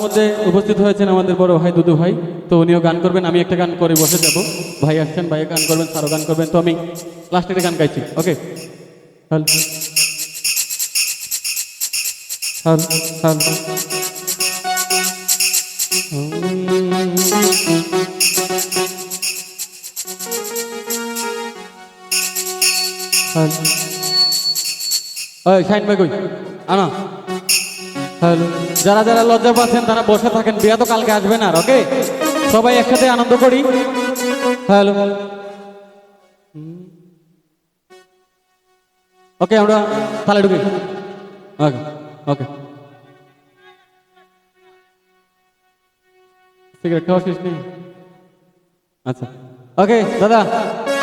মধ্যে উপস্থিত হয়েছেন আমাদের বড় ভাই দুদু ভাই, তো উনিও গান করবেন, আমি একটা গান করে বসে যাব। ভাই আসছেন, ভাই গান করবেন, স্যারও গান করবেন, তো আমি লাস্টে একটা গান গাইছি। ওকে, হ্যালো হ্যালো হ্যালো। ওই শাইন ভাই কই আনা। হ্যালো, যারা যারা লজ্জা পাচ্ছেন তারা বসে থাকেন, বিয়া তো কালকে আসবেন আর। ওকে, সবাই একসাথে আনন্দ করি। হ্যালো, ওকে, আমরা তাহলে ঢুকি। ওকে ওকে, সিগারেট খাওয়া শেষ নেই? আচ্ছা, ওকে দাদা,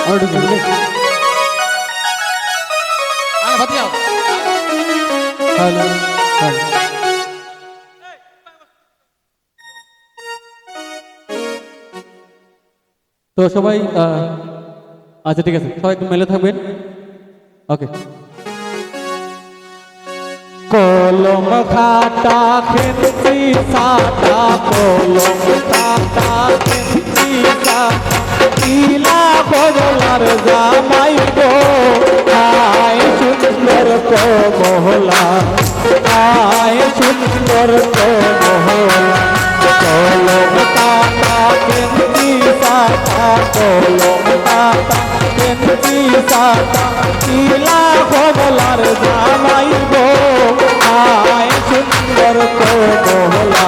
আমরা ঢুকি। Hello hello. তো সবাই আচ্ছা ঠিক আছে, সবাই একটু মেলে থাকবেন। ওকে। কলম খাতা খেলছি সাদা, কলম খাতা খেলছি সাদা, বদলার জামাই গো আয় সুন্দর তো মহলা, আয় সুন্দর তো মহলা। কলম খাতা খেলছি সাদা, কলম খাতা খেলছি সাদা, বদলার জামাই গো আয় সুন্দর তো মহলা,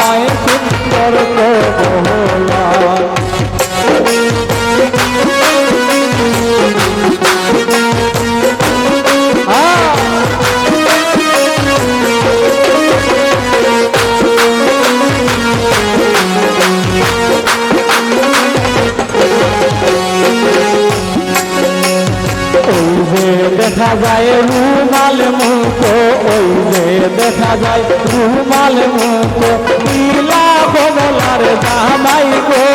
আয় সুন্দর তো মহলা। দেখা যায় রুমাল মুখো, ওই যে দেখা যায় রুমাল মুখো, নীলা বদলার জামাই গো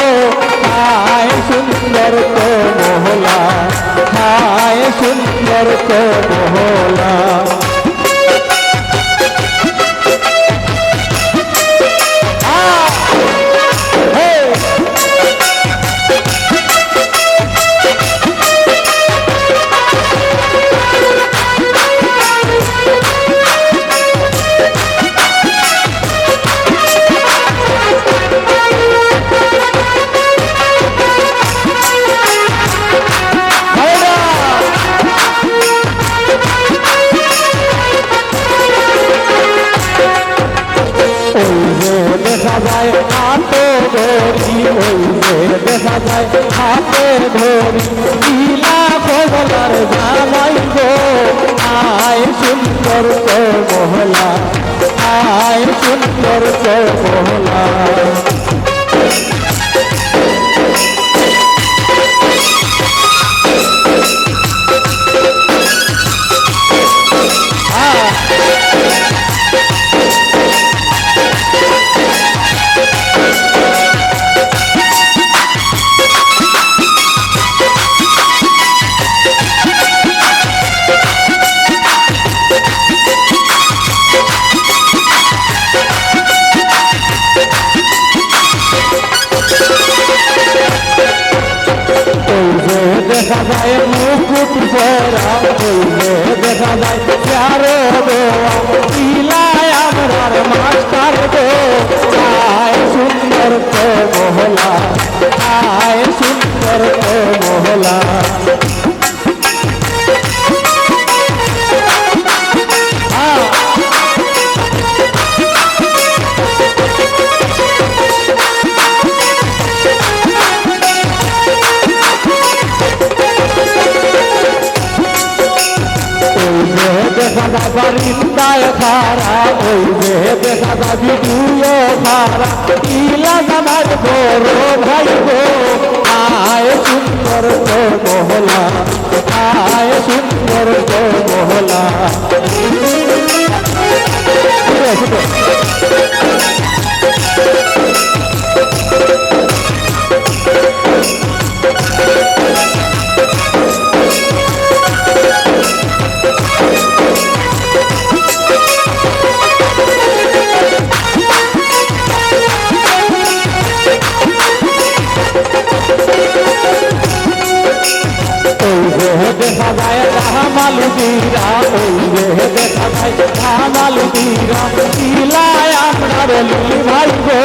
আয় সুন্দর তো মহলা, আয় সুন্দর তো মহলা। দেখা যায় হাতে ধরি, ওই যে দেখা যায় হাতে ধরি, নীলা বদলার জামাই গো আয় সুন্দর তো মহলা, আয় সুন্দর তো মহলা। দেখা যায় মুকুট পরা, ওই যে দেখা যায় চারো দোয়া, নীলায় আমরার মাস্টার গো আয় সুন্দর তো মহলা, আয় সুন্দর তো মহলা। দেখা যায় বারিন্দায় খারা, ওই যে দেখা যায় ভিডিও খারা, নীলা জামাই বড় ভাই গো আয় সুন্দর তো মহলা, আয় সুন্দর তো মহলা। দেখা যায় ধামালুদিরা, ওই যে দেখা যায় ধামালুদিরা, কিলায় আপনার লিলি ভাই গো,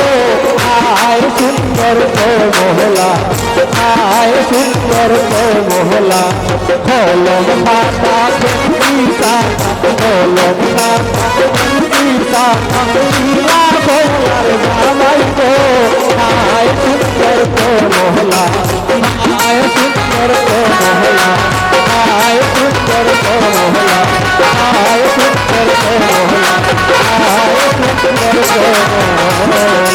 আয় সুন্দর তো মহলা, আয় সুন্দর তো মহলা, কলম খাতা কলম খাতা কিলা ভোলার জামাই গো, আয় সুন্দর তো মহলা, আয় সুন্দর তো মহলা, আয় সুন্দর তো মহলা, আয় সুন্দর তো মহলা, আয় সুন্দর তো মহলা।